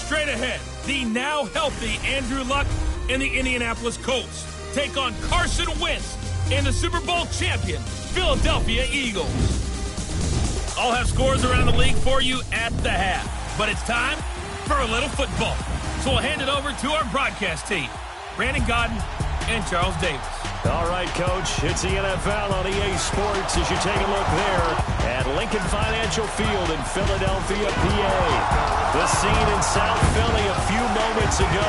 Straight ahead, the now healthy Andrew Luck and the Indianapolis Colts take on Carson Wentz and the Super Bowl champion Philadelphia Eagles. I'll have scores around the league for you at the half, but it's time for a little football. So we'll hand it over to our broadcast team, Brandon Godden and Charles Davis. All right, Coach, it's the NFL on EA Sports as you take a look there at Lincoln Financial Field in Philadelphia, PA. The scene in South Philly a few moments ago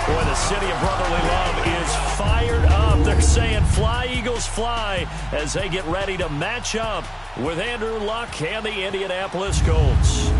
where the city of brotherly love is fired up. They're saying fly, Eagles, fly as they get ready to match up with Andrew Luck and the Indianapolis Colts.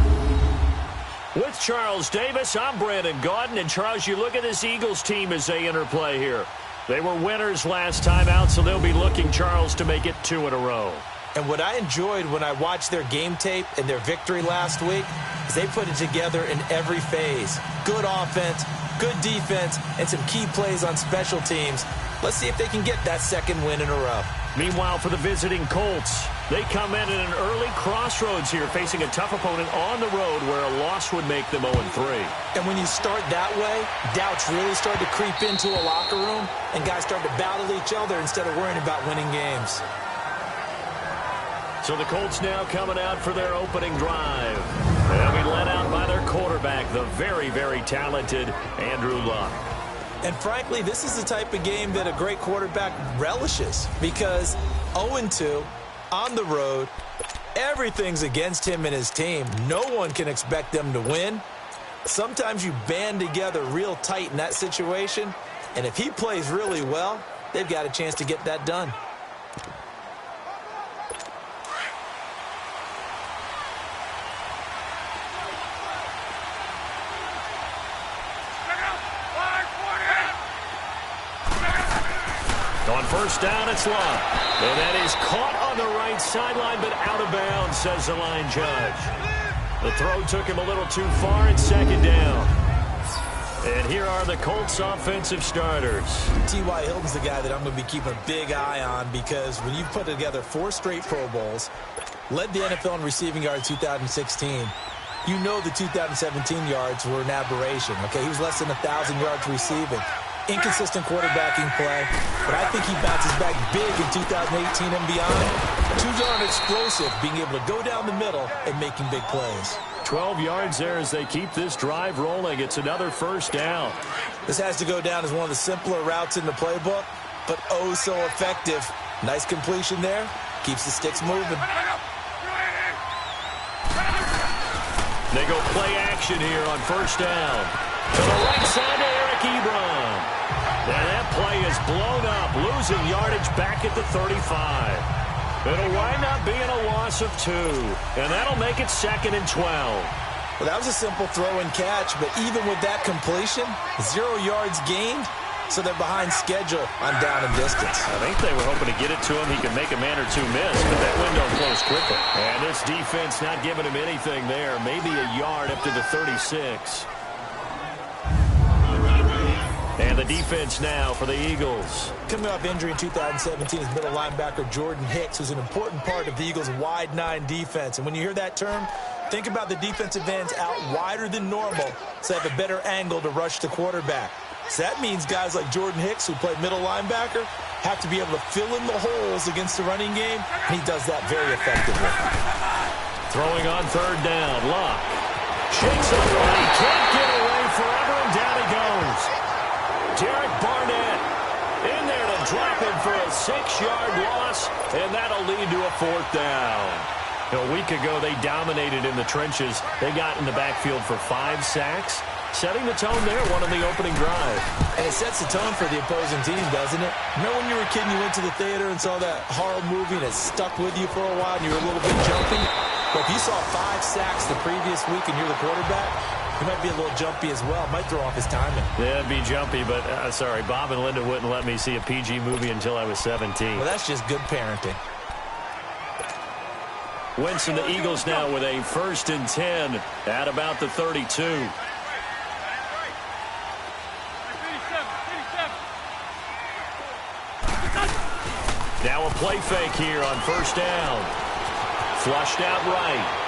With Charles Davis, I'm Brandon Gaudin. And, Charles, you look at this Eagles team as they interplay here. They were winners last time out, so they'll be looking, Charles, to make it 2 in a row. And what I enjoyed when I watched their game tape and their victory last week is they put it together in every phase. Good offense, good defense, and some key plays on special teams. Let's see if they can get that second win in a row. Meanwhile, for the visiting Colts, they come in at an early crossroads here, facing a tough opponent on the road where a loss would make them 0-3. And when you start that way, doubts really start to creep into a locker room, and guys start to battle each other instead of worrying about winning games. So the Colts now coming out for their opening drive. They'll be led out by their quarterback, the very, very talented Andrew Luck. And frankly, this is the type of game that a great quarterback relishes because 0-2 on the road, everything's against him and his team. No one can expect them to win. Sometimes you band together real tight in that situation, and if he plays really well, they've got a chance to get that done. On first down, it's Luck. And that is caught on the right sideline, but out of bounds, says the line judge. The throw took him a little too far at second down. And here are the Colts offensive starters. T.Y. Hilton's the guy that I'm going to be keeping a big eye on because when you put together 4 straight Pro Bowls, led the NFL in receiving yards 2016, you know the 2017 yards were an aberration. Okay, he was less than 1,000 yards receiving. Inconsistent quarterbacking play, but I think he bounces back big in 2018 and beyond. Too darn explosive, being able to go down the middle and making big plays. 12 yards there as they keep this drive rolling. It's another first down. This has to go down as one of the simpler routes in the playbook, but oh so effective. Nice completion there. Keeps the sticks moving. They go play action here on first down. To the right side to Eric Ebron. And that play is blown up, losing yardage back at the 35. It'll wind up being a loss of 2, and that'll make it 2nd and 12. Well, that was a simple throw and catch, but even with that completion, 0 yards gained, so they're behind schedule on down and distance. I think they were hoping to get it to him. He could make a man or 2 miss, but that window closed quickly. And this defense not giving him anything there, maybe a yard up to the 36. And the defense now for the Eagles. Coming off injury in 2017 is middle linebacker Jordan Hicks, who's an important part of the Eagles' wide 9 defense. And when you hear that term, think about the defensive ends out wider than normal so they have a better angle to rush the quarterback. So that means guys like Jordan Hicks, who played middle linebacker, have to be able to fill in the holes against the running game, and he does that very effectively. Throwing on third down, Luck. Shakes up, and he can't get away forever, and down he goes. Derek Barnett in there to drop him for a 6-yard loss, and that'll lead to a 4th down. A week ago, they dominated in the trenches. They got in the backfield for 5 sacks, setting the tone there, one on the opening drive. And it sets the tone for the opposing team, doesn't it? Remember when you were a kid and you went to the theater and saw that horror movie and it stuck with you for a while and you were a little bit jumpy? But if you saw 5 sacks the previous week and you're the quarterback, he might be a little jumpy as well. Might throw off his timing. Yeah, it'd be jumpy, but sorry, Bob and Linda wouldn't let me see a PG movie until I was 17. Well, that's just good parenting. Wentz and the Eagles now with a 1st and 10 at about the 32. Now a play fake here on first down. Flushed out right.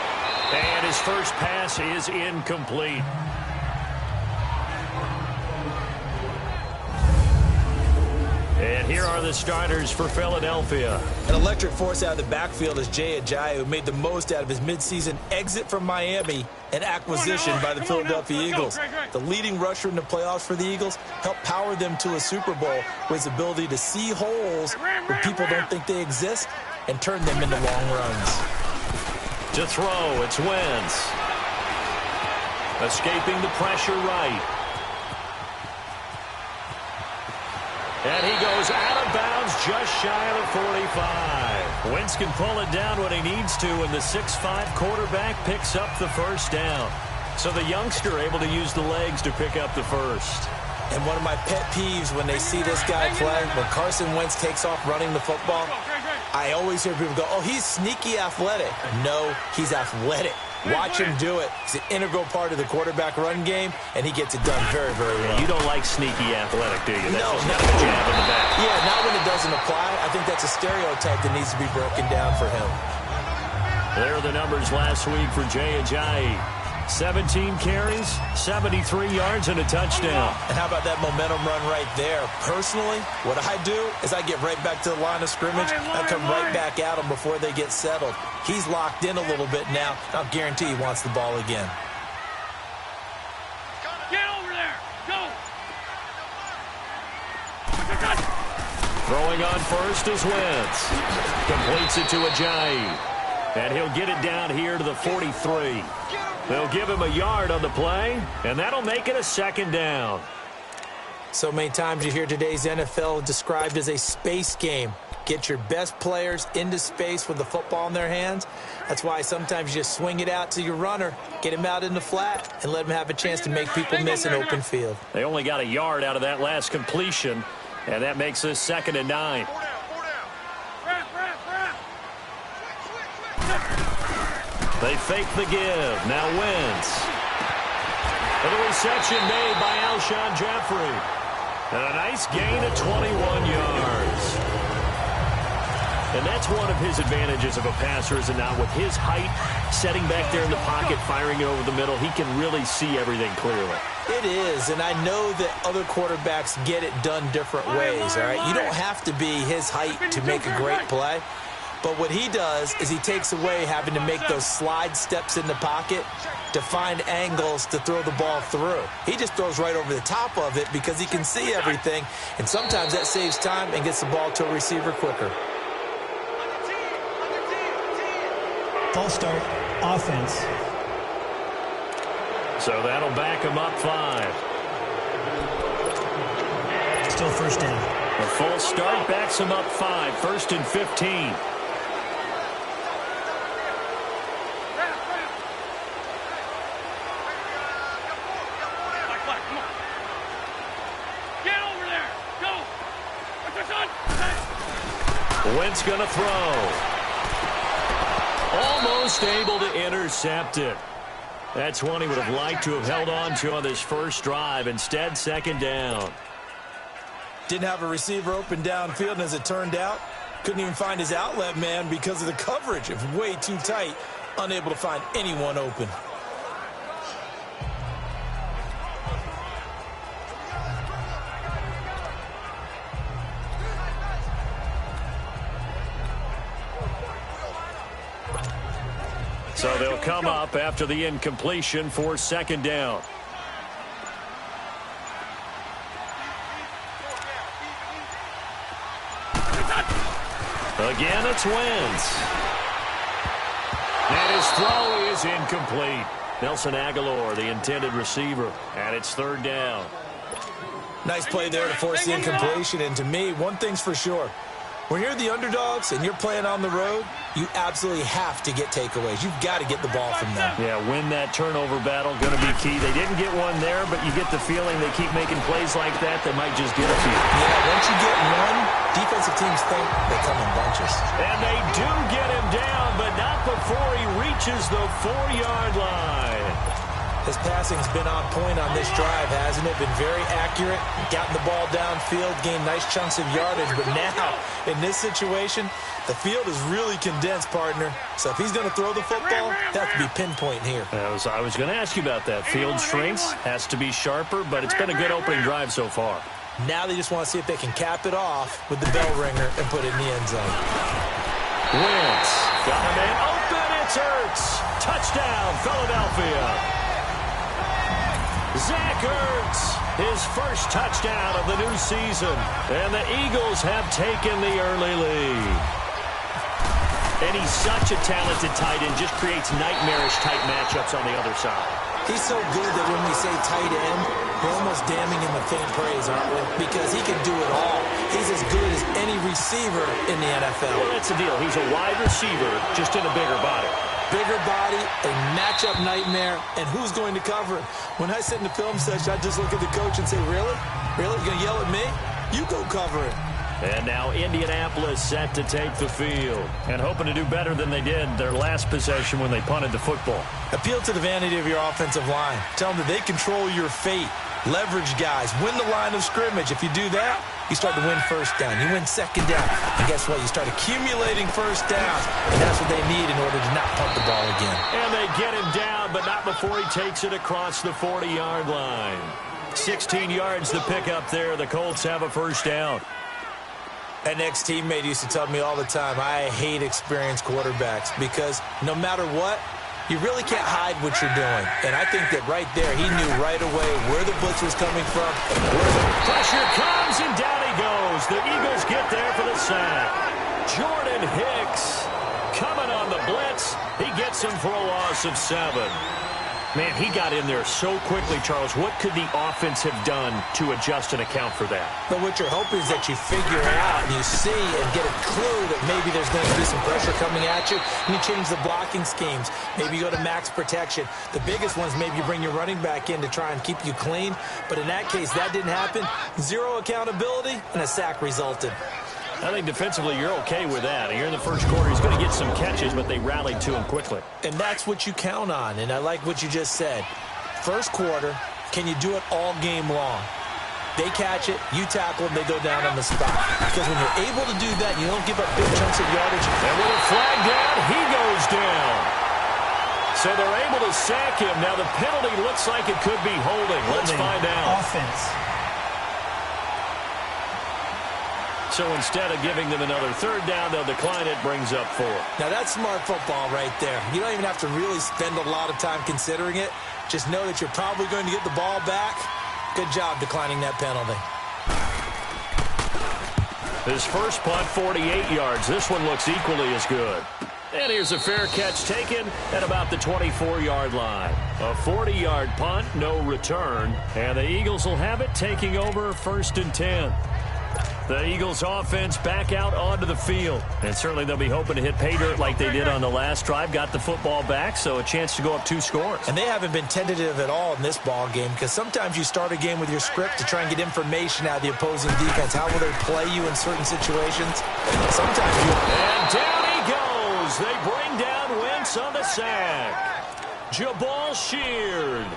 And his first pass is incomplete. And here are the starters for Philadelphia. An electric force out of the backfield is Jay Ajayi, who made the most out of his midseason exit from Miami and acquisition by the Philadelphia Eagles. The leading rusher in the playoffs for the Eagles helped power them to a Super Bowl with his ability to see holes where people don't think they exist and turn them into long runs. To throw, it's Wentz. Escaping the pressure right. And he goes out of bounds just shy of the 45. Wentz can pull it down when he needs to, and the 6'5" quarterback picks up the first down. So the youngster able to use the legs to pick up the first. And one of my pet peeves when they see this guy play, when Carson Wentz takes off running the football, I always hear people go, oh, he's sneaky athletic. No, he's athletic. Watch him do it. It's an integral part of the quarterback run game, and he gets it done very, very well. You don't like sneaky athletic, do you? That's no, just not a jab in the back. Yeah, not when it doesn't apply. I think that's a stereotype that needs to be broken down for him. There are the numbers last week for Jay Ajayi. 17 carries, 73 yards, and a touchdown. And how about that momentum run right there? Personally, what I do is I get right back to the line of scrimmage. I come right back at them before they get settled. He's locked in a little bit now. I'll guarantee he wants the ball again. Get over there. Go. Throwing on first is Wentz. Completes it to Ajayi. And he'll get it down here to the 43. They'll give him a yard on the play, and that'll make it a second down. So many times you hear today's NFL described as a space game. Get your best players into space with the football in their hands. That's why sometimes you just swing it out to your runner, get him out in the flat, and let him have a chance to make people miss an open field. They only got a yard out of that last completion, and that makes this 2nd and 9. They fake the give. Now Wentz. And the reception made by Alshon Jeffrey. And a nice gain of 21 yards. And that's one of his advantages of a passer, is it not? With his height, setting back there in the pocket, firing it over the middle, he can really see everything clearly. It is, and I know that other quarterbacks get it done different ways, all right? You don't have to be his height to make a great play. But what he does is he takes away having to make those slide steps in the pocket to find angles to throw the ball through. He just throws right over the top of it because he can see everything, and sometimes that saves time and gets the ball to a receiver quicker. False start, offense. So that'll back him up 5. Still first down. A false start backs him up 5. 1st and 15. Wentz going to throw. Almost able to intercept it. That's one he would have liked to have held on to on this first drive. Instead, 2nd down. Didn't have a receiver open downfield, and as it turned out, couldn't even find his outlet man because of the coverage. It was way too tight, unable to find anyone open. So they'll come up after the incompletion for 2nd down. Again, it's Wentz. And his throw is incomplete. Nelson Aguilar, the intended receiver, and it's 3rd down. Nice play there to force the incompletion, and to me, one thing's for sure. When you're the underdogs and you're playing on the road, you absolutely have to get takeaways. You've got to get the ball from them. Yeah, win that turnover battle, going to be key. They didn't get one there, but you get the feeling they keep making plays like that, they might just get a few. Yeah, once you get one, defensive teams think they come in bunches. And they do get him down, but not before he reaches the 4-yard line. His passing's been on point on this drive, hasn't it? Been very accurate, gotten the ball downfield, gained nice chunks of yardage. But now, in this situation, the field is really condensed, partner. So if he's going to throw the football, that has to be pinpoint here. I was going to ask you about that. Field shrinks, has to be sharper, but it's been a good opening drive so far. Now they just want to see if they can cap it off with the bell ringer and put it in the end zone. Wentz got him in. Open, it's Ertz. Touchdown, Philadelphia. Zach Ertz, his first touchdown of the new season. And the Eagles have taken the early lead. And he's such a talented tight end, just creates nightmarish-type matchups on the other side. He's so good that when we say tight end, we're almost damning him with faint praise, aren't we? Because he can do it all. He's as good as any receiver in the NFL. Well, that's the deal. He's a wide receiver, just in a bigger body. Bigger body, a matchup nightmare, and who's going to cover him? When I sit in the film session, I just look at the coach and say, really? Really? You going to yell at me? You go cover him. And now Indianapolis set to take the field. And hoping to do better than they did their last possession when they punted the football. Appeal to the vanity of your offensive line. Tell them that they control your fate. Leverage guys. Win the line of scrimmage. If you do that, you start to win first down. You win second down. And guess what? You start accumulating first downs. And that's what they need in order to not punt the ball again. And they get him down, but not before he takes it across the 40-yard line. 16 yards to pick up there. The Colts have a first down. An ex-teammate used to tell me all the time, I hate experienced quarterbacks because no matter what, you really can't hide what you're doing. And I think that right there, he knew right away where the blitz was coming from. Pressure comes, and down he goes. The Eagles get there for the sack. Jordan Hicks coming on the blitz. He gets him for a loss of 7. Man, he got in there so quickly, Charles. What could the offense have done to adjust and account for that? But what you're hoping is that you figure out and you see and get a clue that maybe there's going to be some pressure coming at you, and you change the blocking schemes. Maybe you go to max protection. The biggest one is maybe you bring your running back in to try and keep you clean. But in that case, that didn't happen. Zero accountability, and a sack resulted. I think defensively you're okay with that. Here in the first quarter, he's going to get some catches, but they rallied to him quickly. And that's what you count on, and I like what you just said. First quarter, can you do it all game long? They catch it, you tackle them, they go down on the spot. Because when you're able to do that, you don't give up big chunks of yardage. And with a flag down, he goes down. So they're able to sack him. Now the penalty looks like it could be holding. Let's find out. Offense. So instead of giving them another third down, they'll decline it, brings up 4. Now that's smart football right there. You don't even have to really spend a lot of time considering it. Just know that you're probably going to get the ball back. Good job declining that penalty. His first punt, 48 yards. This one looks equally as good. And here's a fair catch taken at about the 24-yard line. A 40-yard punt, no return. And the Eagles will have it, taking over 1st and 10. The Eagles offense back out onto the field. And certainly they'll be hoping to hit pay dirt like they did on the last drive. Got the football back, so a chance to go up 2 scores. And they haven't been tentative at all in this ball game, because sometimes you start a game with your script to try and get information out of the opposing defense. How will they play you in certain situations? Sometimes you... And down he goes. They bring down Wentz on the sack. Jabal Sheard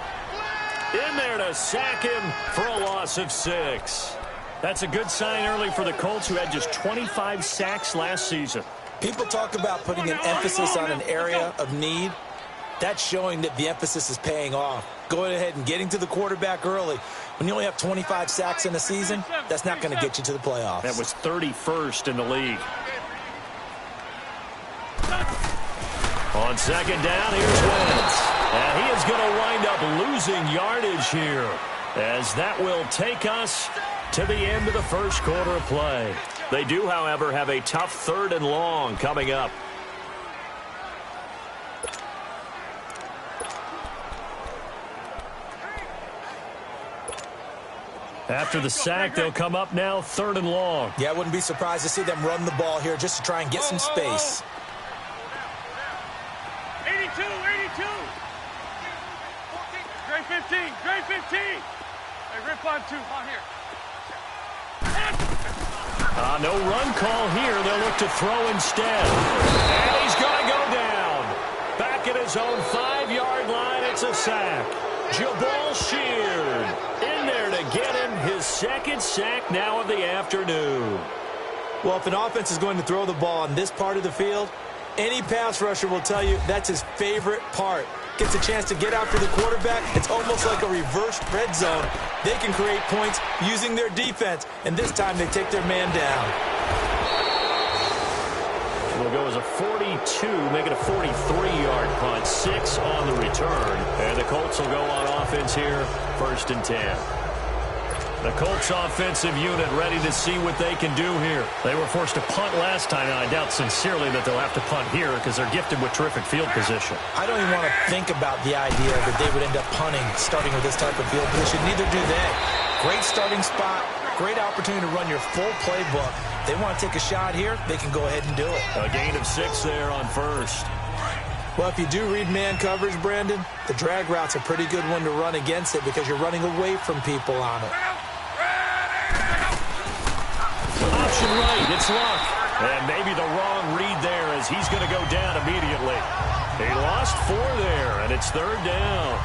in there to sack him for a loss of 6. That's a good sign early for the Colts, who had just 25 sacks last season. People talk about putting an emphasis on an area of need. That's showing that the emphasis is paying off. Going ahead and getting to the quarterback early. When you only have 25 sacks in a season, that's not going to get you to the playoffs. That was 31st in the league. On second down, here's Wentz. And he is going to wind up losing yardage here, as that will take us to the end of the first quarter of play. They do, however, have a tough 3rd and long coming up. After the sack, they'll come up now 3rd and long. Yeah, I wouldn't be surprised to see them run the ball here just to try and get some space. 82. Grade 15. Hey, rip on 2. On here. No run call here. They'll look to throw instead. And he's going to go down. Back at his own 5-yard line, it's a sack. Jabal Sheard in there to get him his second sack now of the afternoon. Well, if an offense is going to throw the ball on this part of the field, any pass rusher will tell you that's his favorite part. Gets a chance to get after the quarterback. It's almost like a reverse red zone. They can create points using their defense, and this time they take their man down. It'll go as a 42, make it a 43-yard punt, 6 on the return. And the Colts will go on offense here, 1st and 10. The Colts offensive unit ready to see what they can do here. They were forced to punt last time, and I doubt sincerely that they'll have to punt here because they're gifted with terrific field position. I don't even want to think about the idea that they would end up punting starting with this type of field position. Neither do they. Great starting spot, great opportunity to run your full playbook. They want to take a shot here, they can go ahead and do it. A gain of 6 there on 1st. Well, if you do read man coverage, Brandon, the drag route's a pretty good one to run against it because you're running away from people on it. Option right, it's Luck. And maybe the wrong read there as he's going to go down immediately. He lost 4 there, and it's 3rd down.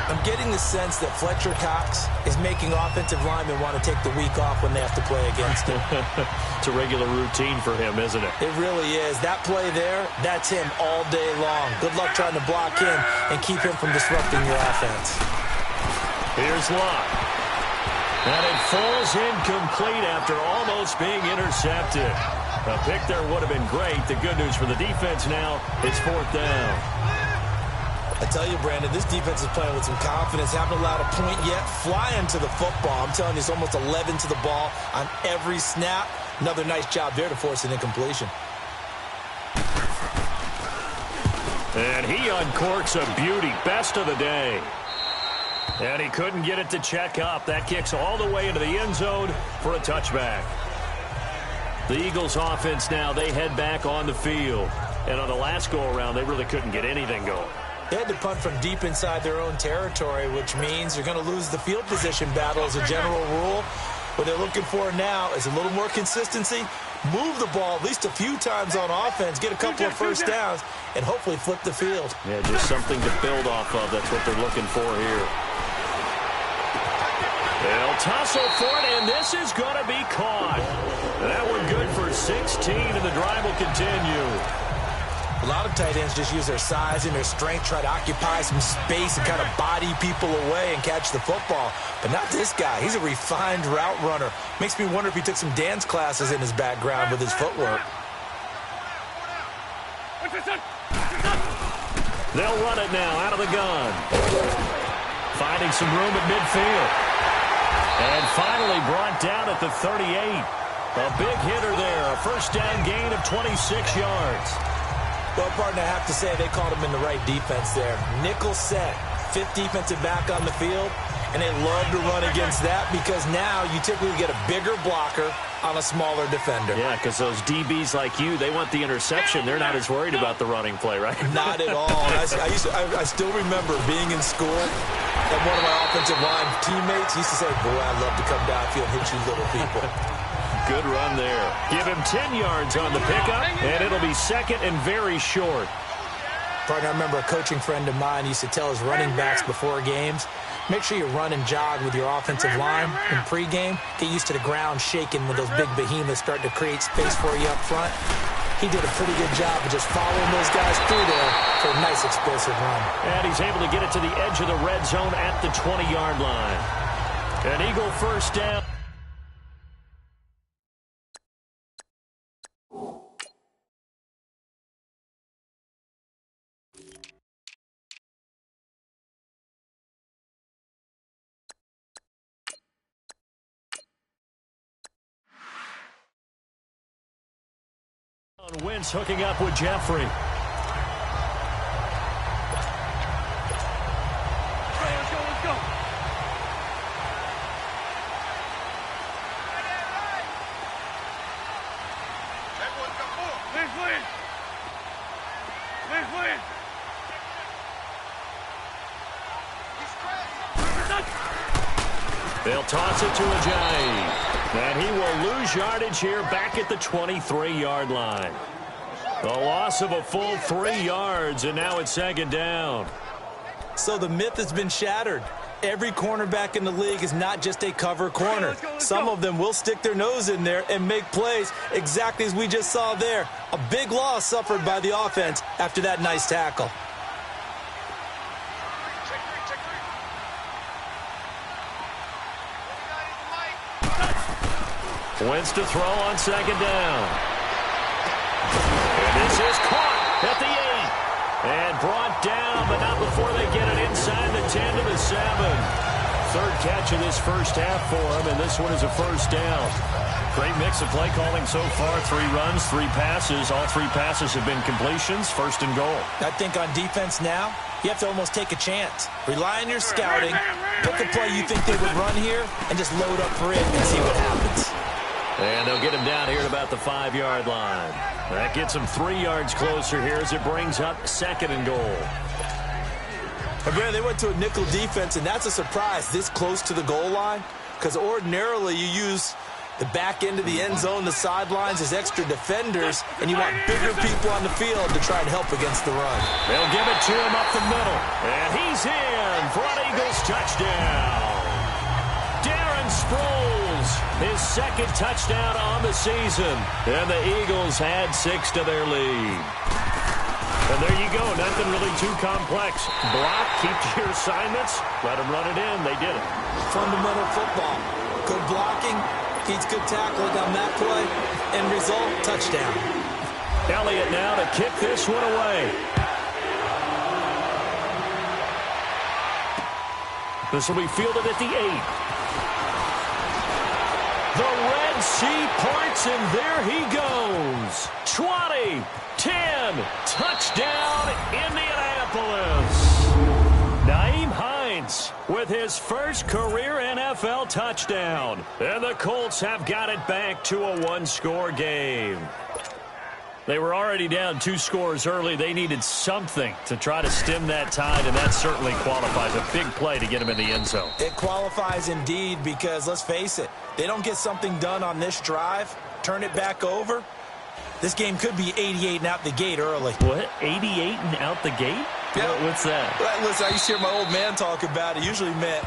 I'm getting the sense that Fletcher Cox is making offensive linemen want to take the week off when they have to play against him. It's a regular routine for him, isn't it? It really is. That play there, that's him all day long. Good luck trying to block him and keep him from disrupting your offense. Here's Luck. And it falls incomplete after almost being intercepted. A pick there would have been great. The good news for the defense now, it's 4th down. I tell you, Brandon, this defense is playing with some confidence. Haven't allowed a point yet. Flying to the football. I'm telling you, it's almost 11 to the ball on every snap. Another nice job there to force an incompletion. And he uncorks a beauty. Best of the day. And he couldn't get it to check up. That kicks all the way into the end zone for a touchback. The Eagles offense now, they head back on the field. And on the last go-around, they really couldn't get anything going. They had to punt from deep inside their own territory, which means you're going to lose the field position battle as a general rule. What they're looking for now is a little more consistency, move the ball at least a few times on offense, get a couple of first downs, and hopefully flip the field. Yeah, just something to build off of. That's what they're looking for here. They'll tussle for it, and this is going to be caught. That one good for 16, and the drive will continue. A lot of tight ends just use their size and their strength, try to occupy some space and kind of body people away and catch the football. But not this guy. He's a refined route runner. Makes me wonder if he took some dance classes in his background with his footwork. They'll run it now out of the gun. Finding some room at midfield. And finally brought down at the 38. A big hitter there. A first down gain of 26 yards. Well, partner, I have to say they called him in the right defense there. Nickel set, 5th defensive back on the field, and they love to run against that because now you typically get a bigger blocker on a smaller defender. Yeah, because those DBs like you, they want the interception. They're not as worried about the running play, right? Not at all. I still remember being in school, and one of my offensive line teammates used to say, boy, I'd love to come downfield and hit you little people. Good run there. Give him 10 yards on the pickup, and it'll be 2nd and very short. Partner, I remember a coaching friend of mine used to tell his running backs before games, make sure you run and jog with your offensive line in pregame. Get used to the ground shaking when those big behemoths start to create space for you up front. He did a pretty good job of just following those guys through there for a nice explosive run. And he's able to get it to the edge of the red zone at the 20-yard line. An Eagle first down. Wentz hooking up with Jeffrey. Let's go. They'll toss it to Ajayi. And he will lose yardage here back at the 23-yard line. A loss of a full 3 yards, and now it's 2nd down. So the myth has been shattered. Every cornerback in the league is not just a cover corner. Some of them will stick their nose in there and make plays exactly as we just saw there. A big loss suffered by the offense after that nice tackle. Wentz to throw on second down. And this is caught at the 8. And brought down, but not before they get it inside the 10 to the 7. Third catch of this first half for him, and this one is a first down. Great mix of play calling so far. 3 runs, 3 passes. All 3 passes have been completions. First and goal. I think on defense now, you have to almost take a chance. Rely on your scouting. Pick a play you think they would run here, and just load up for it and see what happens. And they'll get him down here at about the 5-yard line. That gets him 3 yards closer here as it brings up second and goal. And Brad, they went to a nickel defense, and that's a surprise this close to the goal line, because ordinarily you use the back end of the end zone, the sidelines as extra defenders, and you want bigger people on the field to try and help against the run. They'll give it to him up the middle. And he's in for an Eagles touchdown. Darren Sproles, his second touchdown on the season. And the Eagles add 6 to their lead. And there you go. Nothing really too complex. Block, keep to your assignments, let them run it in. They did it. Fundamental football. Good blocking, beats good tackling on that play. End result, touchdown. Elliott now to kick this one away. This will be fielded at the 8. The Red Sea parts, and there he goes. 20, 10, touchdown, Indianapolis. Nyheim Hines with his first career NFL touchdown. And the Colts have got it back to a 1-score game. They were already down 2 scores early. They needed something to try to stem that tide, and that certainly qualifies. A big play to get him in the end zone. It qualifies indeed because, let's face it, they don't get something done on this drive, turn it back over, this game could be 88 and out the gate early. What? 88 and out the gate? Yeah. What's that? Listen, I used to hear my old man talk about it. Usually meant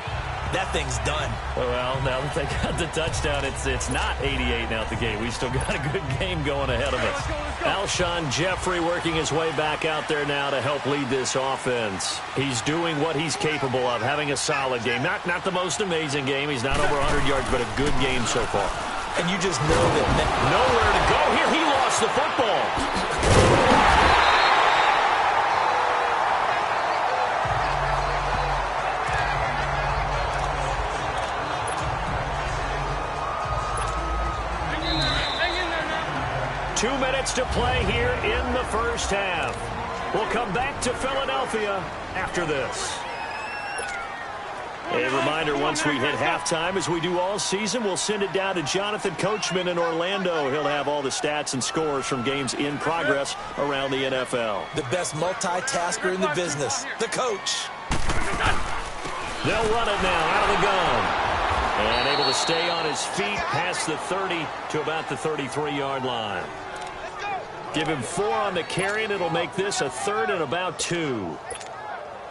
that thing's done. Well, now that they got the touchdown, it's not 88 and out the gate. We still got a good game going ahead of us. Alshon Jeffrey working his way back out there now to help lead this offense. He's doing what he's capable of, having a solid game. Not the most amazing game. He's not over 100 yards, but a good game so far. And you just know that nowhere to go here. He lost the football. 2 minutes to play here in the first half. We'll come back to Philadelphia after this. A reminder, once we hit halftime, as we do all season, we'll send it down to Jonathan Coachman in Orlando. He'll have all the stats and scores from games in progress around the NFL. The best multitasker in the business, the coach. They'll run it now out of the gun. And able to stay on his feet past the 30 to about the 33-yard line. Give him 4 on the carry, and it'll make this a 3rd and about 2.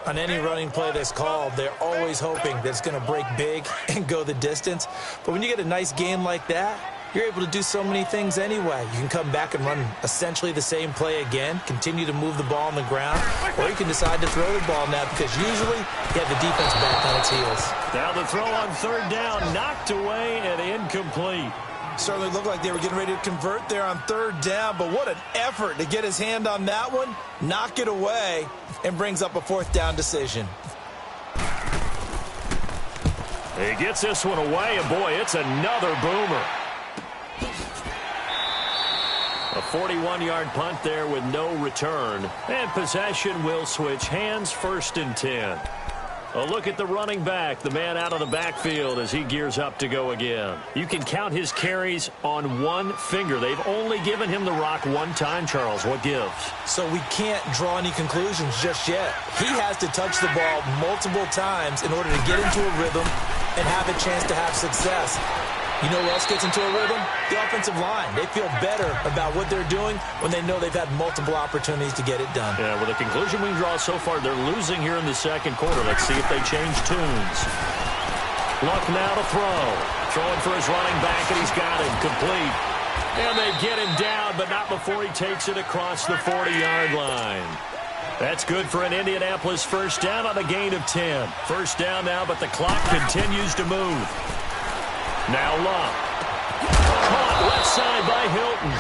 On any running play that's called, they're always hoping that it's going to break big and go the distance. But when you get a nice game like that, you're able to do so many things anyway. You can come back and run essentially the same play again, continue to move the ball on the ground, or you can decide to throw the ball now because usually you have the defense back on its heels. Now the throw on 3rd down, knocked away and incomplete. Certainly looked like they were getting ready to convert there on 3rd down, but what an effort to get his hand on that one, knock it away, and brings up a 4th down decision. He gets this one away, and boy, it's another boomer. A 41-yard punt there with no return. And possession will switch hands, 1st and 10. A look at the running back, the man out of the backfield as he gears up to go again. You can count his carries on 1 finger. They've only given him the rock 1 time, Charles. What gives? So we can't draw any conclusions just yet. He has to touch the ball multiple times in order to get into a rhythm and have a chance to have success. You know who else gets into a rhythm? The offensive line. They feel better about what they're doing when they know they've had multiple opportunities to get it done. Yeah, well, the conclusion we draw so far, they're losing here in the second quarter. Let's see if they change tunes. Luck now to throw. Throwing for his running back, and he's got it complete. And they get him down, but not before he takes it across the 40-yard line. That's good for an Indianapolis first down on a gain of 10. First down now, but the clock continues to move. Now Luck. Caught left side by Hilton.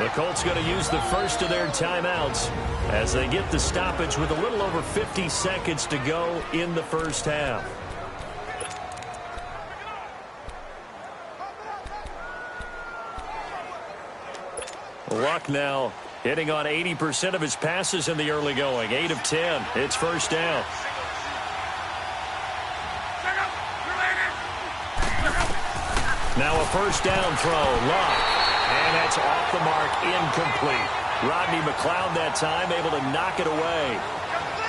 The Colts going to use the first of their timeouts as they get the stoppage with a little over 50 seconds to go in the first half. Luck now hitting on 80% of his passes in the early going. 8 of 10. It's first down. Now a first down throw. Luck. And that's off the mark. Incomplete. Rodney McLeod that time able to knock it away.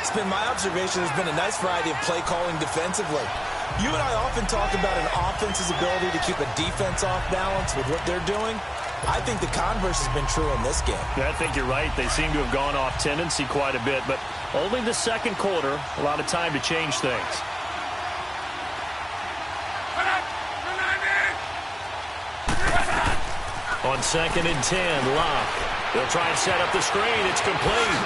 It's been my observation there's been a nice variety of play calling defensively. You and I often talk about an offense's ability to keep a defense off balance with what they're doing. I think the converse has been true in this game. Yeah, I think you're right. They seem to have gone off tendency quite a bit, but only the second quarter, a lot of time to change things. On 2nd and 10, Luck. He'll try and set up the screen. It's complete.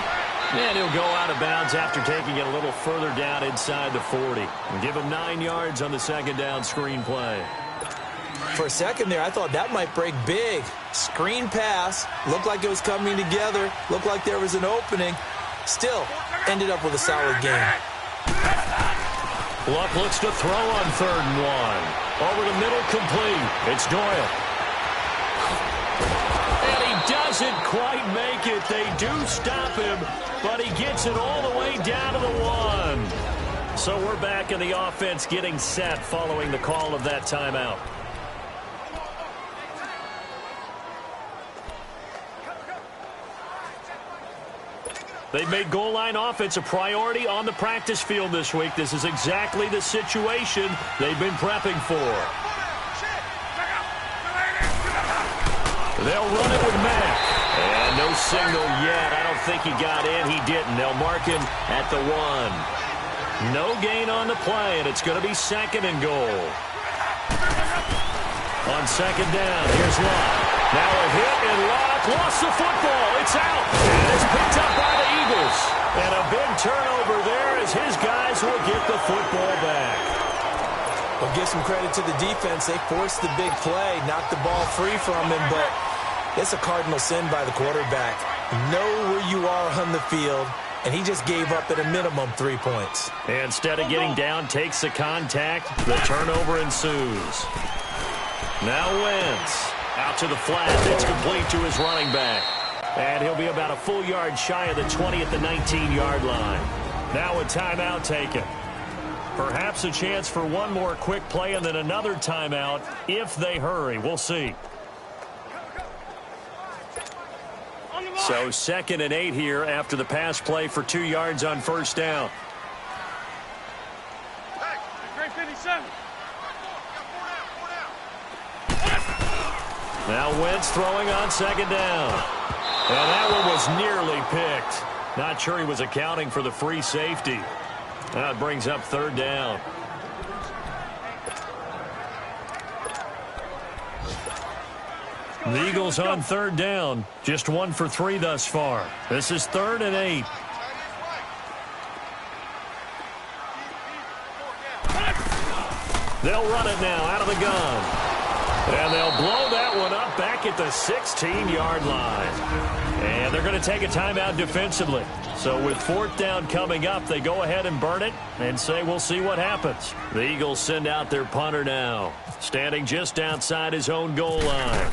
And he'll go out of bounds after taking it a little further down inside the 40. And give him 9 yards on the second down screen play. For a second there, I thought that might break big. Screen pass. Looked like it was coming together. Looked like there was an opening. Still, ended up with a solid game. Luck looks to throw on 3rd and 1. Over the middle, complete. It's Doyle. And he doesn't quite make it. They do stop him, but he gets it all the way down to the 1. So we're back in the offense getting set following the call of that timeout. They've made goal line offense a priority on the practice field this week. This is exactly the situation they've been prepping for. They'll run it with Mack. And no signal yet. I don't think he got in. He didn't. They'll mark him at the 1. No gain on the play, and it's going to be 2nd and goal. On 2nd down, here's Luck. Now a hit, and Luck lost the football. It's out. And it's picked up by the Eagles. And a big turnover there as his guys will get the football back. Well, give some credit to the defense. They forced the big play, knocked the ball free from him, but it's a cardinal sin by the quarterback. Know where you are on the field, and he just gave up at a minimum 3 points. Instead of getting down, takes the contact. The turnover ensues. Now Wentz. Out to the flat. It's complete to his running back. And he'll be about a full yard shy of the 20 at the 19-yard line. Now a timeout taken. Perhaps a chance for one more quick play and then another timeout if they hurry. We'll see. So 2nd and 8 here after the pass play for 2 yards on first down. Now Wentz throwing on 2nd down. And that one was nearly picked. Not sure he was accounting for the free safety. That brings up 3rd down. The Eagles on 3rd down. Just 1 for 3 thus far. This is 3rd and 8. They'll run it now out of the gun. And they'll blow that one up back at the 16-yard line. And they're going to take a timeout defensively. So with 4th down coming up, they go ahead and burn it and say we'll see what happens. The Eagles send out their punter now, standing just outside his own goal line.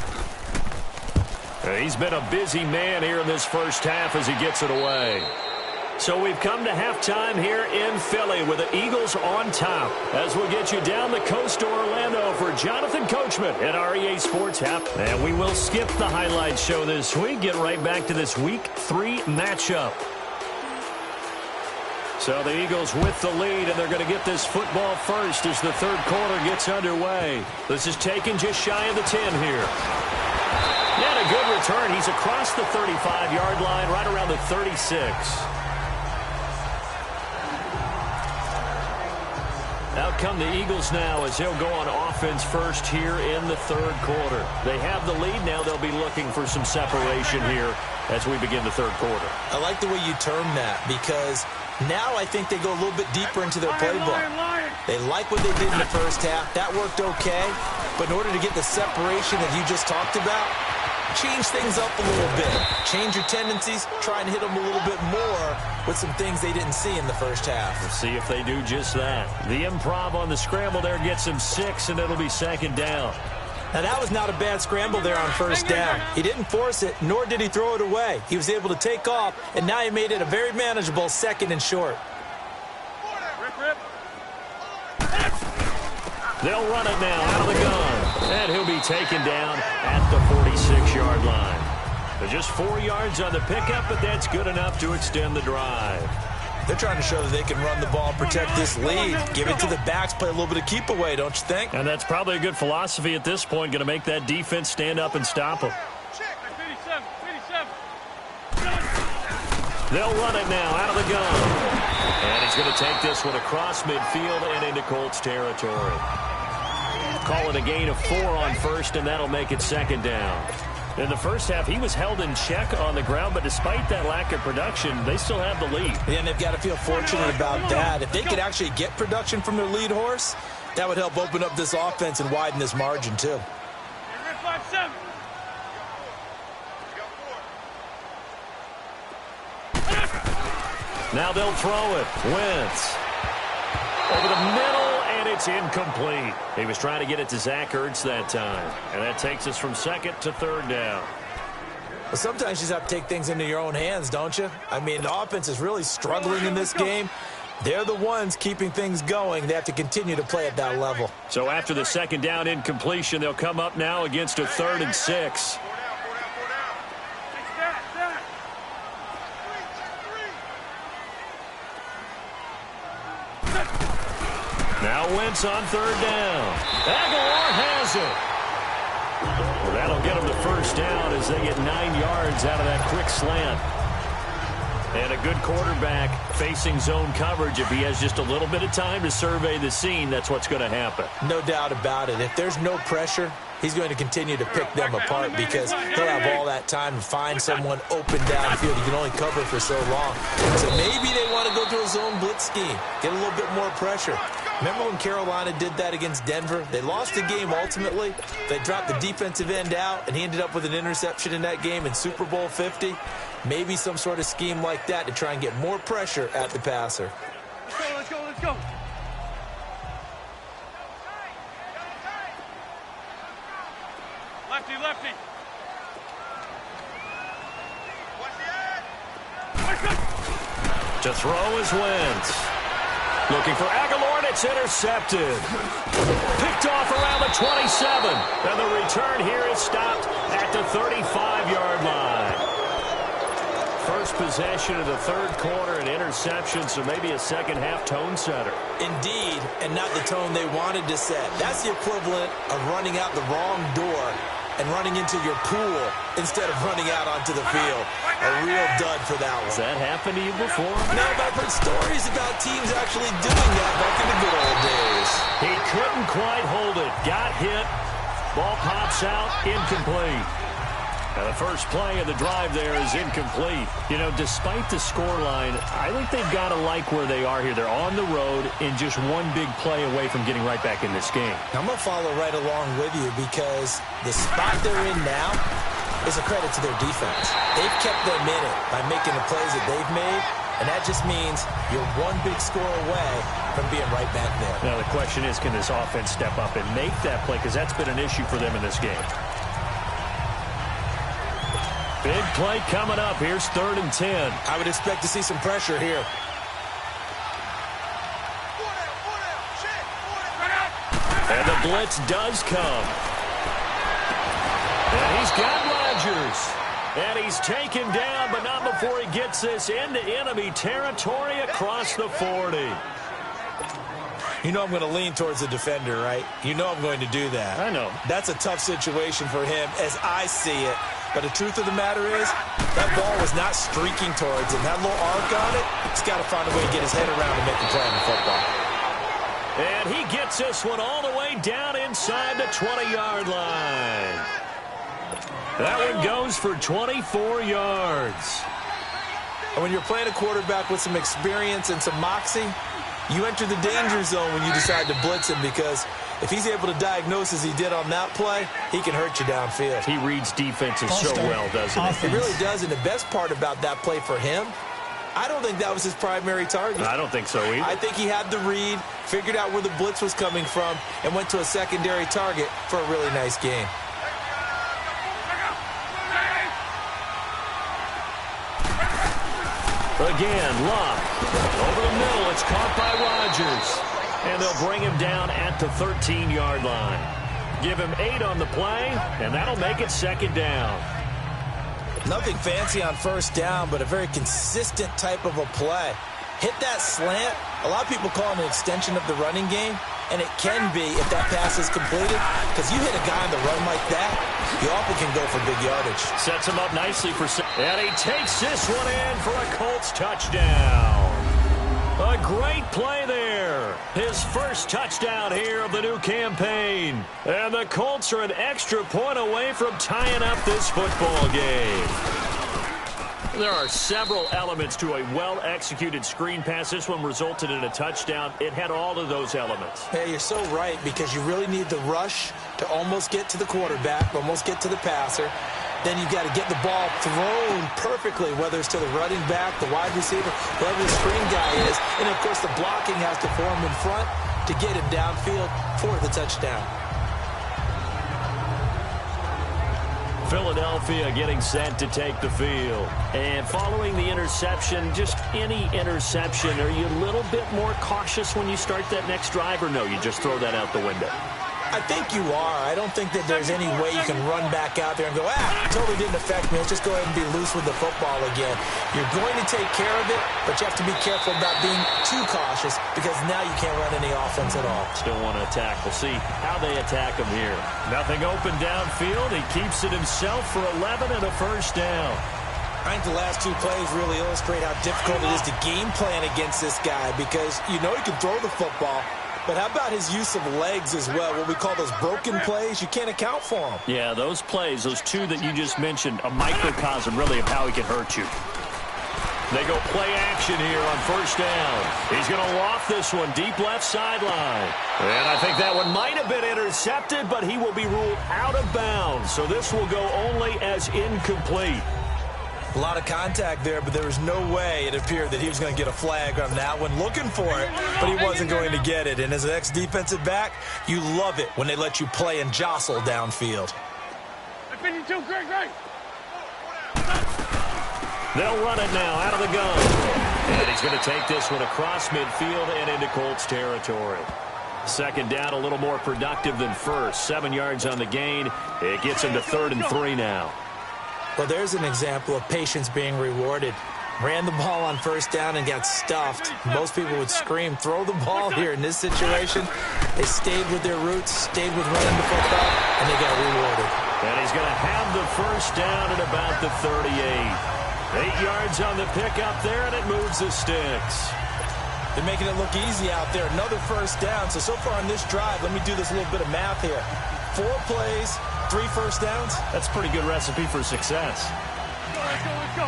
He's been a busy man here in this first half as he gets it away. So we've come to halftime here in Philly with the Eagles on top as we'll get you down the coast to Orlando for Jonathan Coachman at our EA Sports app. And we will skip the highlights show this week, get right back to this Week 3 matchup. So the Eagles with the lead, and they're going to get this football first as the third quarter gets underway. This is taken just shy of the 10 here. And a good return. He's across the 35-yard line, right around the 36. Out come the Eagles now as they'll go on offense first here in the third quarter. They have the lead now. They'll be looking for some separation here as we begin the third quarter. I like the way you term that because now I think they go a little bit deeper into their playbook. They like what they did in the first half. That worked okay. But in order to get the separation that you just talked about, change things up a little bit. Change your tendencies. Try and hit them a little bit more with some things they didn't see in the first half. We'll see if they do just that. The improv on the scramble there gets him 6, and it'll be second down. Now, that was not a bad scramble there on first down. He didn't force it, nor did he throw it away. He was able to take off, and now he made it a very manageable second and short. They'll run it now out of the gun. And he'll be taken down at the 46-yard line. They're just 4 yards on the pickup, but that's good enough to extend the drive. They're trying to show that they can run the ball and protect this lead. Give it to the backs, play a little bit of keep away, don't you think? And that's probably a good philosophy at this point, going to make that defense stand up and stop them. They'll run it now out of the gun. And he's going to take this one across midfield and into Colts territory. Call it a gain of 4 on first, and that'll make it second down. In the first half, he was held in check on the ground, but despite that lack of production, they still have the lead. And they've got to feel fortunate about that. If they could actually get production from their lead horse, that would help open up this offense and widen this margin, too. Now they'll throw it. Wentz. Over the middle, and it's incomplete. He was trying to get it to Zach Ertz that time. And that takes us from second to third down. Well, sometimes you just have to take things into your own hands, don't you? I mean, the offense is really struggling in this game. They're the ones keeping things going. They have to continue to play at that level. So after the second down incompletion, they'll come up now against a 3rd and 6. Now Wentz on 3rd down. Aguilar has it. Well, that'll get them the first down as they get 9 yards out of that quick slant. And a good quarterback facing zone coverage. If he has just a little bit of time to survey the scene, that's what's going to happen. No doubt about it. If there's no pressure, he's going to continue to pick them apart because he'll have all that time to find someone open downfield. He can only cover for so long. So maybe they want to go to a zone blitz scheme, get a little bit more pressure. Remember when Carolina did that against Denver? They lost the game ultimately. They dropped the defensive end out, and he ended up with an interception in that game in Super Bowl 50. Maybe some sort of scheme like that to try and get more pressure at the passer. Let's go, let's go. Lefty, lefty. To throw is Wentz. Looking for Aguilar, and it's intercepted. Picked off around the 27. And the return here is stopped at the 35-yard line. First possession of the third quarter, an interception, so maybe a second-half tone setter. Indeed, and not the tone they wanted to set. That's the equivalent of running out the wrong door and running into your pool instead of running out onto the field. A real dud for that one. Has that happened to you before? No, but I've heard stories about teams actually doing that back in the good old days. He couldn't quite hold it. Got hit. Ball pops out. Incomplete. Now the first play of the drive there is incomplete. You know, despite the scoreline, I think they've got to like where they are here. They're on the road and just one big play away from getting right back in this game. I'm going to follow right along with you because the spot they're in now is a credit to their defense. They've kept them in it by making the plays that they've made, and that just means you're one big score away from being right back there. Now the question is, can this offense step up and make that play? Because that's been an issue for them in this game. Big play coming up. Here's 3rd and 10. I would expect to see some pressure here. And the blitz does come. And he's got Rodgers. And he's taken down, but not before he gets this into enemy territory across the 40. You know I'm going to lean towards the defender, right? You know I'm going to do that. I know. That's a tough situation for him as I see it. But the truth of the matter is, that ball was not streaking towards him. That little arc on it, he's got to find a way to get his head around and make a play on the football. And he gets this one all the way down inside the 20-yard line. That one goes for 24 yards. And when you're playing a quarterback with some experience and some moxie, you enter the danger zone when you decide to blitz him, because if he's able to diagnose as he did on that play, he can hurt you downfield. He reads defenses so well, doesn't he? He really does, and the best part about that play for him, I don't think that was his primary target. I don't think so either. I think he had the read, figured out where the blitz was coming from, and went to a secondary target for a really nice game. Again, Luck. Over the middle, it's caught by Rodgers. And they'll bring him down at the 13-yard line. Give him 8 on the play, and that'll make it second down. Nothing fancy on first down, but a very consistent type of a play. Hit that slant. A lot of people call it an extension of the running game, and it can be if that pass is completed, because you hit a guy on the run like that, you often can go for big yardage. Sets him up nicely for... And he takes this one in for a Colts touchdown. A great play there. His first touchdown here of the new campaign. And the Colts are an extra point away from tying up this football game. There are several elements to a well-executed screen pass. This one resulted in a touchdown. It had all of those elements. Yeah, you're so right, because you really need the rush to almost get to the quarterback, almost get to the passer. Then you've got to get the ball thrown perfectly, whether it's to the running back, the wide receiver, whoever the screen guy is. And, of course, the blocking has to form in front to get him downfield for the touchdown. Philadelphia getting set to take the field. And following the interception, just any interception, are you a little bit more cautious when you start that next drive, or no, you just throw that out the window? I think you are. I don't think that there's any way you can run back out there and go, totally didn't affect me. Let's just go ahead and be loose with the football again. You're going to take care of it, but you have to be careful about being too cautious, because now you can't run any offense at all. Still want to attack. We'll see how they attack him here. Nothing open downfield. He keeps it himself for 11 and a first down. I think the last two plays really illustrate how difficult it is to game plan against this guy, because you know he can throw the football, but how about his use of legs as well? What we call those broken plays, you can't account for them. Yeah, those plays, those two that you just mentioned, a microcosm really of how he can hurt you. They go play action here on first down. He's going to loft this one deep left sideline. And I think that one might have been intercepted, but he will be ruled out of bounds. So this will go only as incomplete. A lot of contact there, but there was no way it appeared that he was going to get a flag on that one. Looking for it, but he wasn't going to get it. And as an ex-defensive back, you love it when they let you play and jostle downfield. Great. They'll run it now out of the gun. And he's going to take this one across midfield and into Colts territory. Second down, a little more productive than first. 7 yards on the gain. It gets him to 3rd and 3 now. Well, there's an example of patience being rewarded. Ran the ball on first down and got stuffed. Most people would scream, throw the ball here. In this situation, they stayed with their roots, stayed with running the football, and they got rewarded. And he's going to have the first down at about the 38. 8 yards on the pickup there, and it moves the sticks. They're making it look easy out there. Another first down. So far on this drive, let me do this little bit of math here. 4 plays, 3 first downs. That's a pretty good recipe for success. Let's go.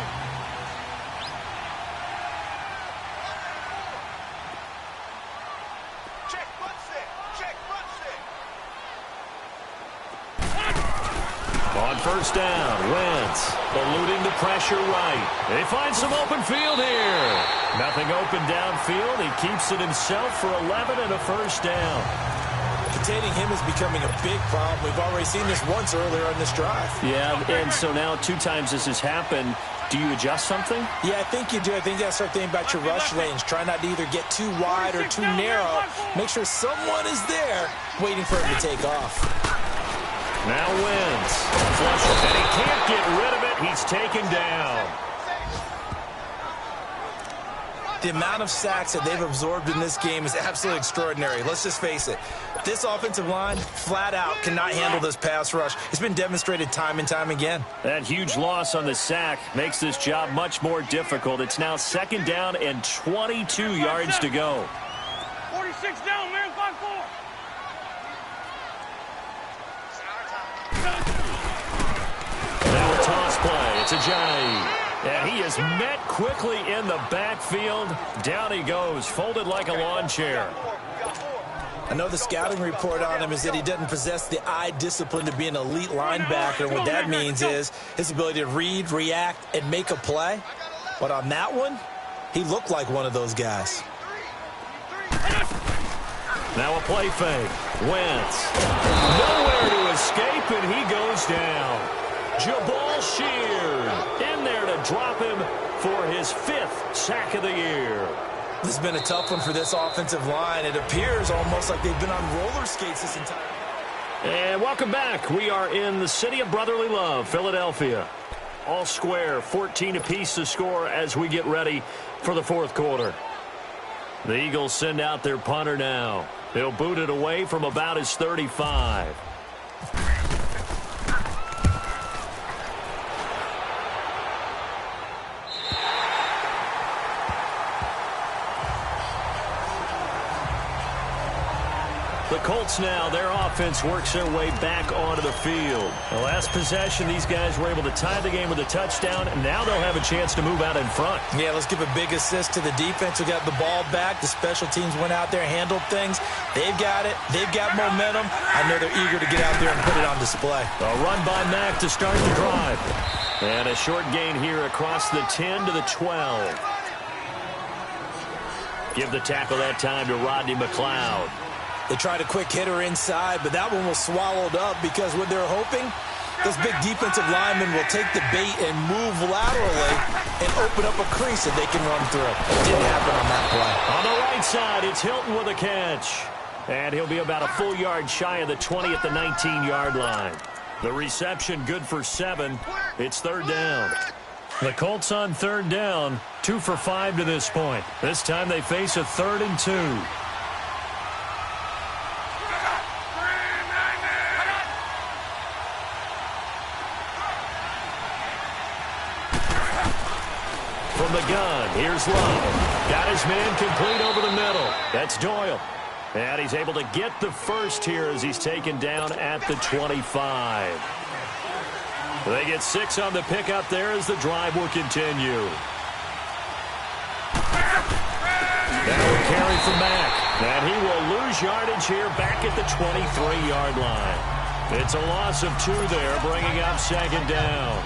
On first down, Wentz eluding the pressure right. They find some open field here. Nothing open downfield. He keeps it himself for 11 and a first down. Containing him is becoming a big problem. We've already seen this once earlier on this drive. Yeah, and so now 2 times this has happened. Do you adjust something? Yeah, I think you do. I think you got to start thinking about your rush lanes. Try not to either get too wide or too narrow. Make sure someone is there waiting for him to take off. Now wins. Flush, and he can't get rid of it. He's taken down. The amount of sacks that they've absorbed in this game is absolutely extraordinary. Let's just face it. This offensive line, flat out, cannot handle this pass rush. It's been demonstrated time and time again. That huge loss on the sack makes this job much more difficult. It's now 2nd down and 22 yards to go. 46 down, man, 5-4. Now a toss play. It's Ajayi. And he is met quickly in the backfield. Down he goes, folded like a lawn chair. I know the scouting report on him is that he doesn't possess the eye discipline to be an elite linebacker. And what that means is his ability to read, react, and make a play. But on that one, he looked like one of those guys. Now a play fake. Wentz. Nowhere to escape, and he goes down. Jabal Sheard in there to drop him for his 5th sack of the year. This has been a tough one for this offensive line. It appears almost like they've been on roller skates this entire time. And welcome back. We are in the city of brotherly love, Philadelphia. All square, 14 apiece to score as we get ready for the 4th quarter. The Eagles send out their punter now. He'll boot it away from about his 35. The Colts now, their offense works their way back onto the field. The last possession, these guys were able to tie the game with a touchdown, and now they'll have a chance to move out in front. Yeah, let's give a big assist to the defense who got the ball back. The special teams went out there, handled things. They've got it. They've got momentum. I know they're eager to get out there and put it on display. A run by Mack to start the drive. And a short gain here across the 10 to the 12. Give the tackle that time to Rodney McLeod. They tried a quick hitter inside, but that one was swallowed up because what they're hoping, this big defensive lineman will take the bait and move laterally and open up a crease that they can run through. It didn't happen on that play. On the right side, it's Hilton with a catch. And he'll be about a full yard shy of the 20 at the 19-yard line. The reception good for 7. It's 3rd down. The Colts on 3rd down, 2 for 5 to this point. This time they face a 3rd and 2. From the gun, here's Love. Got his man complete over the middle. That's Doyle. And he's able to get the first here as he's taken down at the 25. They get 6 on the pickup there as the drive will continue. Now a carry from Mack. And he will lose yardage here back at the 23-yard line. It's a loss of 2 there, bringing up 2nd down.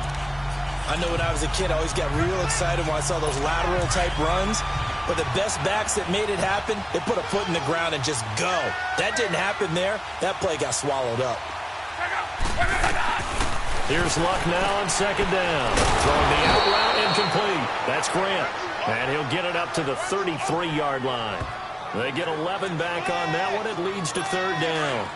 I know when I was a kid, I always got real excited when I saw those lateral-type runs. But the best backs that made it happen, they put a foot in the ground and just go. That didn't happen there. That play got swallowed up. Here's Luck now on 2nd down. Throwing the out route incomplete. That's Grant. And he'll get it up to the 33-yard line. They get 11 back on that one. It leads to 3rd down.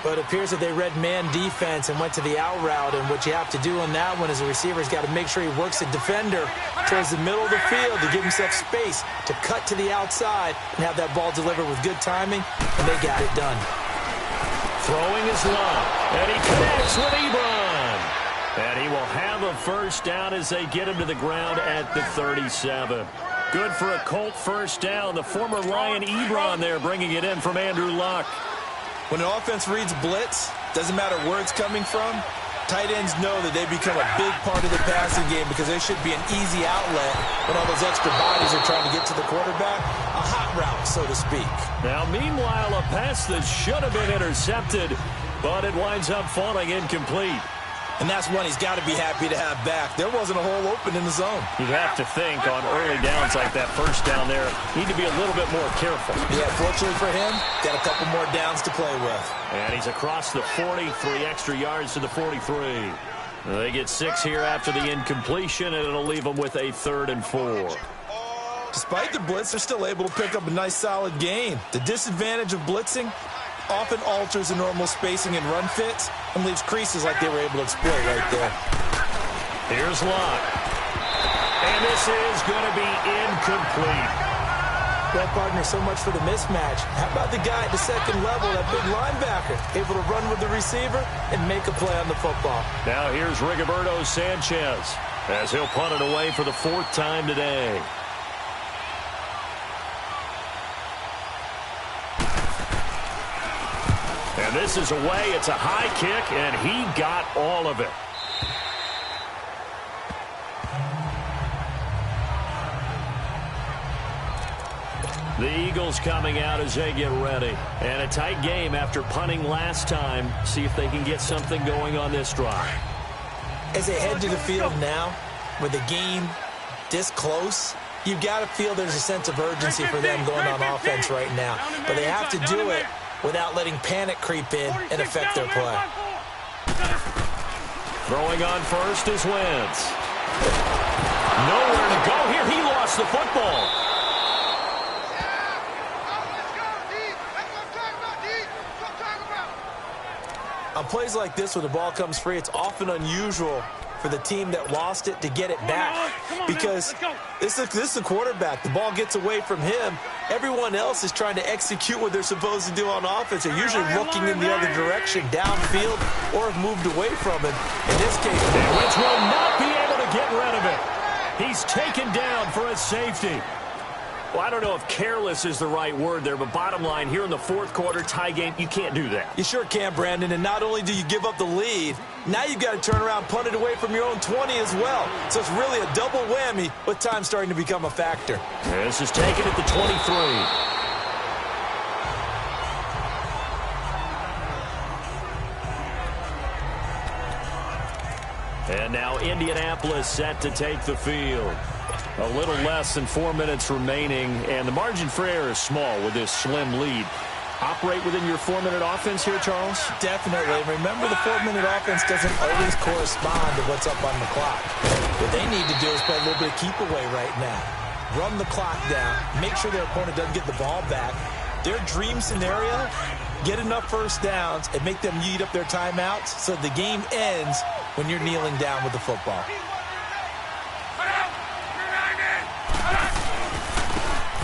But it appears that they read man defense and went to the out route. And what you have to do on that one is the receiver's got to make sure he works the defender towards the middle of the field to give himself space to cut to the outside and have that ball delivered with good timing. And they got it done. Throwing is Love. And he connects with Ebron. And he will have a 1st down as they get him to the ground at the 37. Good for a Colt 1st down. The former Lion Ebron there bringing it in from Andrew Luck. When an offense reads blitz, doesn't matter where it's coming from, tight ends know that they become a big part of the passing game because there should be an easy outlet when all those extra bodies are trying to get to the quarterback. A hot route, so to speak. Now, meanwhile, a pass that should have been intercepted, but it winds up falling incomplete. And that's one he's got to be happy to have back. There wasn't a hole open in the zone. You'd have to think on early downs like that 1st down there, need to be a little bit more careful. Yeah, fortunately for him, got a couple more downs to play with. And he's across the 40, 3 extra yards to the 43. They get 6 here after the incompletion, and it'll leave them with a 3rd and 4. Despite the blitz, they're still able to pick up a nice solid gain. The disadvantage of blitzing, often alters the normal spacing and run fits and leaves creases like they were able to exploit right there. Here's Luck. And this is going to be incomplete. Well, partner, so much for the mismatch. How about the guy at the second level, that big linebacker, able to run with the receiver and make a play on the football? Now here's Rigoberto Sanchez as he'll punt it away for the 4th time today. And this is away. It's a high kick, and he got all of it. The Eagles coming out as they get ready. And a tight game after punting last time. See if they can get something going on this drive. As they head to the field now, with the game this close, you've got to feel there's a sense of urgency for them going on offense right now. But they have to do it without letting panic creep in and affect their play. Throwing on first is Wentz. Nowhere to go here. He lost the football. On plays like this where the ball comes free, it's often unusual for the team that lost it to get it back because this is the quarterback. The ball gets away from him. Everyone else is trying to execute what they're supposed to do on offense. They're usually looking in the other direction, downfield, or have moved away from it. In this case, Wentz will not be able to get rid of it. He's taken down for a safety. Well, I don't know if careless is the right word there, but bottom line, here in the 4th quarter, tie game, you can't do that. You sure can, Brandon, and not only do you give up the lead, now you've got to turn around, punt it away from your own 20 as well. So it's really a double whammy, with time starting to become a factor. This is taken at the 23. And now Indianapolis set to take the field. A little less than 4 minutes remaining, and the margin for error is small with this slim lead. Operate within your 4-minute offense here, Charles? Definitely. Remember, the 4-minute offense doesn't always correspond to what's up on the clock. What they need to do is play a little bit of keep away right now. Run the clock down. Make sure their opponent doesn't get the ball back. Their dream scenario, get enough first downs and make them eat up their timeouts so the game ends when you're kneeling down with the football.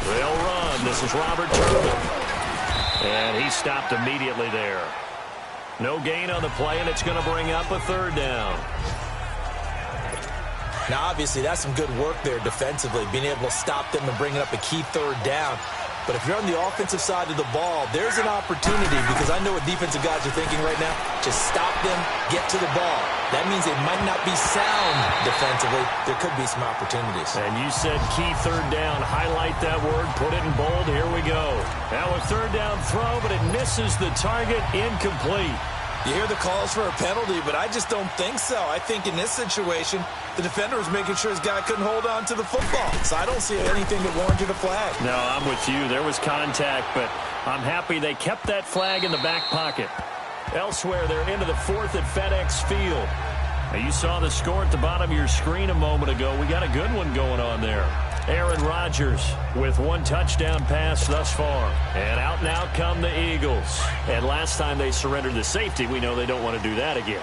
They'll run. This is Robert Turner. And he stopped immediately there. No gain on the play, and it's going to bring up a 3rd down. Now, obviously, that's some good work there defensively, being able to stop them and bringing up a key 3rd down. But if you're on the offensive side of the ball, there's an opportunity because I know what defensive guys are thinking right now. Just stop them, get to the ball. That means they might not be sound defensively. There could be some opportunities. And you said key 3rd down. Highlight that word. Put it in bold. Here we go. Now a 3rd down throw, but it misses the target. Incomplete. You hear the calls for a penalty, but I just don't think so. I think in this situation, the defender was making sure his guy couldn't hold on to the football. So I don't see anything that warranted a flag. No, I'm with you. There was contact, but I'm happy they kept that flag in the back pocket. Elsewhere, they're into the 4th at FedEx Field. Now, you saw the score at the bottom of your screen a moment ago. We got a good one going on there. Aaron Rodgers with 1 touchdown pass thus far. And out come the Eagles. And last time they surrendered the safety, we know they don't want to do that again.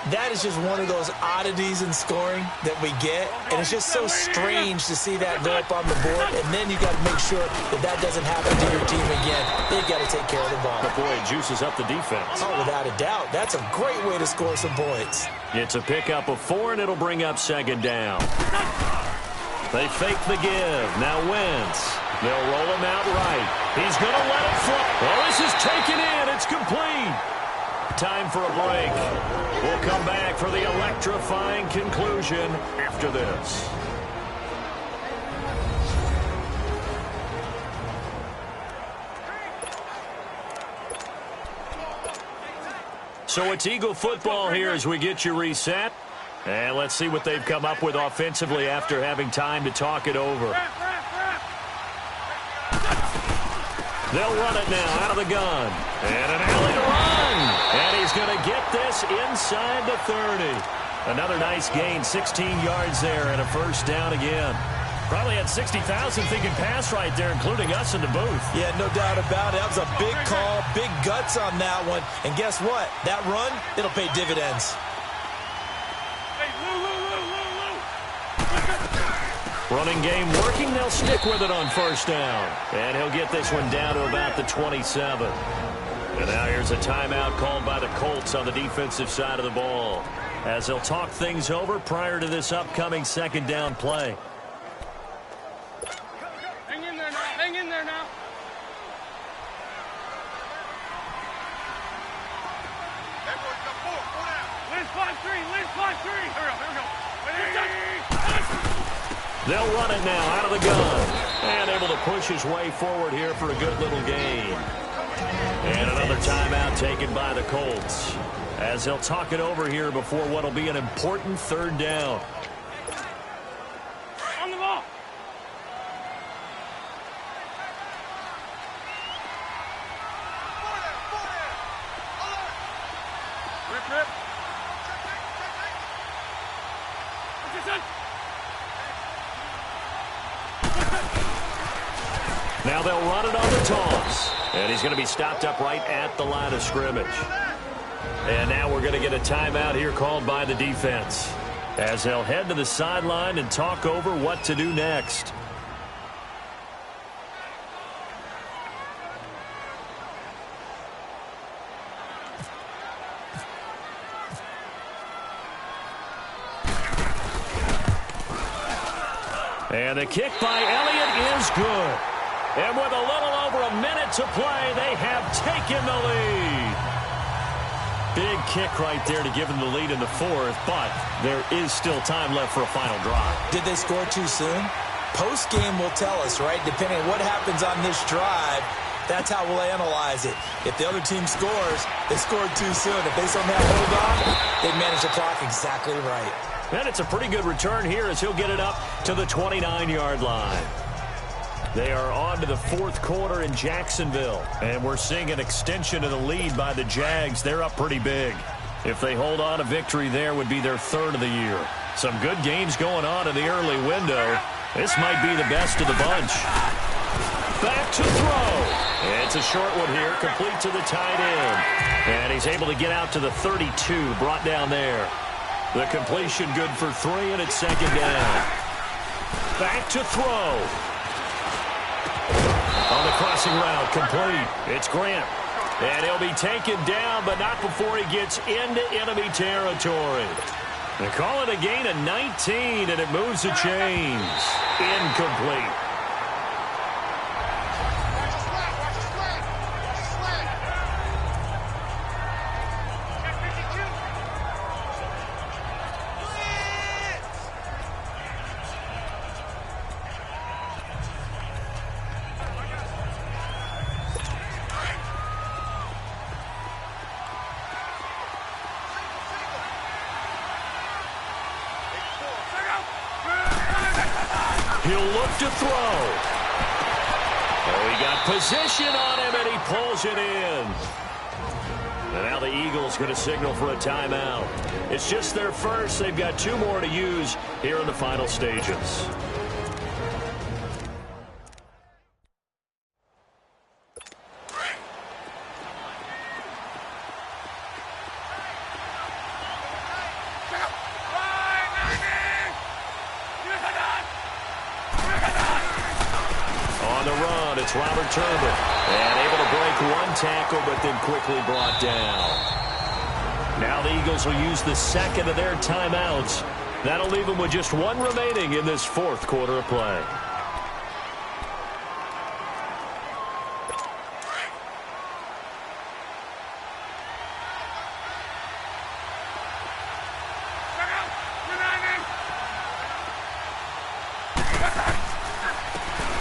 That is just one of those oddities in scoring that we get, and it's just so strange to see that go up on the board, and then you got to make sure that that doesn't happen to your team again. They've got to take care of the ball. But boy, it juices up the defense. Oh, without a doubt. That's a great way to score some points. It's a pickup of 4, and it'll bring up 2nd down. They fake the give. Now Wentz. They'll roll him out right. He's going to let it fly. Oh, this is taken in. It's complete. Time for a break. We'll come back for the electrifying conclusion after this. So it's Eagle football here as we get you reset. And let's see what they've come up with offensively after having time to talk it over. They'll run it now out of the gun. And an alley to run. And he's going to get this inside the 30. Another nice gain, 16 yards there, and a 1st down again. Probably had 60,000 thinking pass right there, including us in the booth. Yeah, no doubt about it. That was a big call, big guts on that one. And guess what? That run, it'll pay dividends. Running game working. They'll stick with it on first down. And he'll get this one down to about the 27. And now here's a timeout called by the Colts on the defensive side of the ball, as they'll talk things over prior to this upcoming second down play. Hang in there now. Hang in there now. Liz 5-3. Liz 5-3. Here we go. They'll run it now out of the gun. And able to push his way forward here for a good little gain. And another timeout taken by the Colts, as they'll talk it over here before what will be an important third down. On the ball. Rip. Now they'll run it on the toss. And he's going to be stopped up right at the line of scrimmage. And now we're going to get a timeout here called by the defense, as they'll head to the sideline and talk over what to do next. And the kick by Elliott is good. And with a little over a minute to play, they have taken the lead. Big kick right there to give them the lead in the fourth, but there is still time left for a final drive. Did they score too soon? Post-game will tell us, right? Depending on what happens on this drive, that's how we'll analyze it. If the other team scores, they scored too soon. If they somehow hold on, they manage the clock exactly right. And it's a pretty good return here as he'll get it up to the 29-yard line. They are on to the fourth quarter in Jacksonville, and we're seeing an extension of the lead by the Jags. They're up pretty big. If they hold on, a victory there would be their third of the year. Some good games going on in the early window. This might be the best of the bunch. Back to throw. It's a short one here, complete to the tight end. And he's able to get out to the 32, brought down there. The completion good for 3, and it's second down. Back to throw. On the crossing route, complete. It's Grant. And he'll be taken down, but not before he gets into enemy territory. They call it a gain of 19, and it moves the chains. Incomplete. He'll look to throw. Oh, he got position on him, and he pulls it in. And now the Eagles going to signal for a timeout. It's just their first. They've got 2 more to use here in the final stages. It's Robert Turbin, and able to break 1 tackle, but then quickly brought down. Now the Eagles will use the second of their timeouts. That'll leave them with just 1 remaining in this fourth quarter of play.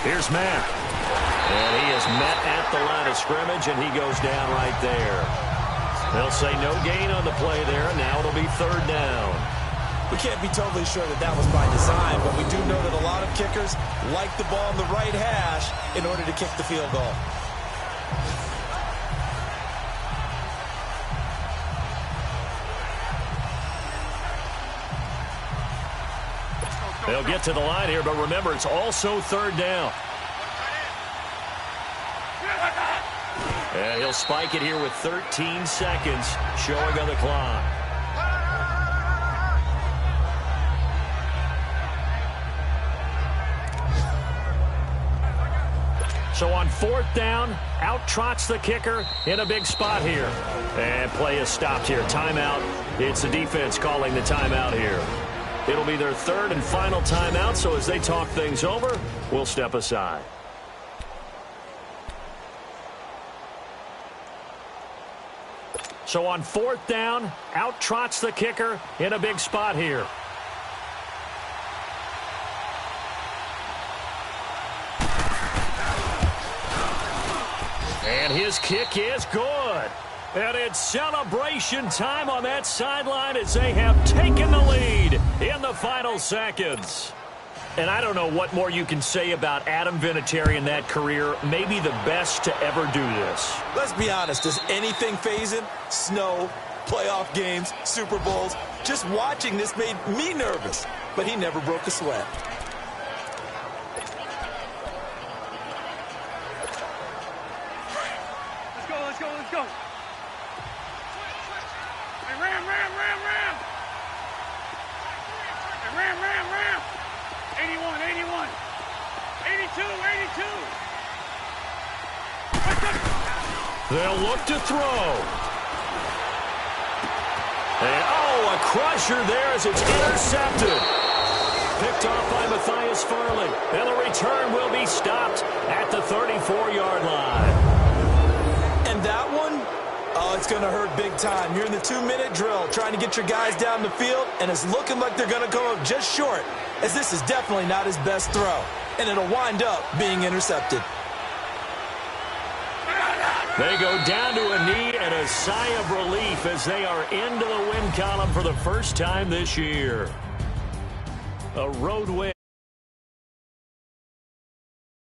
Here's Mack. And he is met at the line of scrimmage, and he goes down right there. They'll say no gain on the play there, and now it'll be third down. We can't be totally sure that that was by design, but we do know that a lot of kickers like the ball in the right hash in order to kick the field goal. They'll get to the line here, but remember, it's also third down. And he'll spike it here with 13 seconds showing on the clock. So on fourth down, out trots the kicker in a big spot here. And play is stopped here. Timeout. It's the defense calling the timeout here. It'll be their third and final timeout, so as they talk things over, we'll step aside. So on fourth down, out trots the kicker in a big spot here. And his kick is good. And it's celebration time on that sideline as they have taken the lead in the final seconds. And I don't know what more you can say about Adam Vinatieri in that career. Maybe the best to ever do this. Let's be honest. Does anything faze him? Snow, playoff games, Super Bowls. Just watching this made me nervous. But he never broke a sweat. Let's go. Hey, ram. Hey, ram. 81. 82. They'll look to throw. And, a crusher there as it's intercepted. Picked off by Matthias Farley. And the return will be stopped at the 34-yard line. And that one, it's going to hurt big time. You're in the 2-minute drill trying to get your guys down the field, and it's looking like they're going to come up just short, as this is definitely not his best throw, and it'll wind up being intercepted. They go down to a knee and a sigh of relief as they are into the win column for the first time this year. A road win.